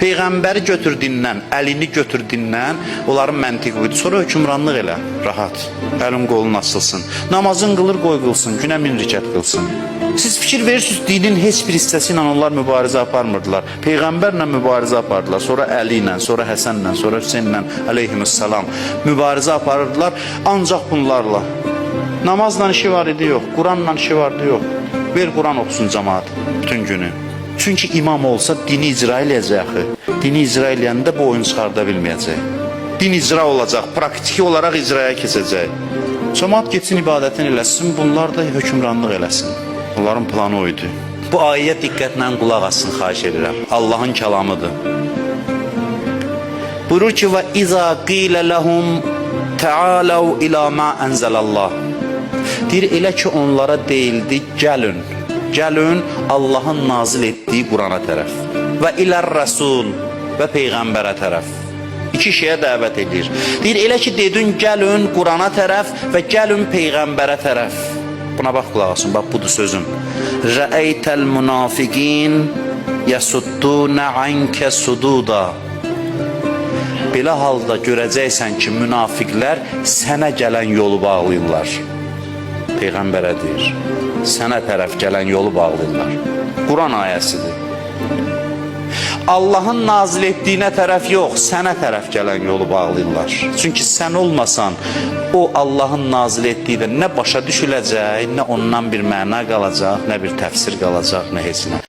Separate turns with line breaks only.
Peyğəmbəri götürdüyündən, əlini götürdüyündən onların məntiqi buydu. Sonra hökmranlıq elə, rahat. Əlin qolun açılsın. Namazın qılır, qoy qılsın, günə 1000 rükət qılsın. Siz fikir verirsiniz, dinin heç bir hissəsi ilə onlar mübarizə aparmırdılar. Peyğəmbərlə mübarizə apardılar. Sonra Əli ilə, sonra Həsənlə, sonra Hüseynlə əleyhissalam mübarizə aparırdılar. Ancaq bunlarla. Namazla işi var idi, yox. Quranla işi vardı, yox. Ver Quran oxusun cəmaat bütün günü. Çünki imam olsa dini icra eləyəcək. Dini icra eləyəndə bu oyunu çıxarda bilməyəcək. Din icra olacaq, praktiki olaraq icraya keçəcək. Cəmaat getsin, ibadətini eləsin, bunlar da hökmranlıq eləsin. Onların planı oydu. Bu ayəyə diqqətlə qulaq assın, xahiş edirəm. Allahın kəlamıdır. Buyurur ki, və izə qilə ləhum təaləv ilə mə ənzəlallah. Deyir, elə ki onlara deyildi, gəlin. Gəlin Allahın nazil etdiyi Qurana tərəf. Və ilər rəsul və Peyğəmbərə tərəf. İki şeyə dəvət edir. Deyir, elə ki dedin, gəlin Qurana tərəf və gəlin Peyğəmbərə tərəf. Buna bax, qulaq asın, bax budur sözüm. Rəeytəl münafiqin yəsuddunə ankə sududa. Belə halda görəcəksən ki, münafiqlər sənə gələn yolu bağlayırlar. Peyğəmbərə deyir, sənə tərəf gələn yolu bağlayırlar. Quran ayəsidir. Allahın nazil etdiyinə tərəf yox, sənə tərəf gələn yolu bağlayırlar. Çünki sən olmasan, o Allahın nazil etdiyi də nə başa düşüləcək, nə ondan bir məna qalacaq, nə bir təfsir qalacaq, nə heç nə.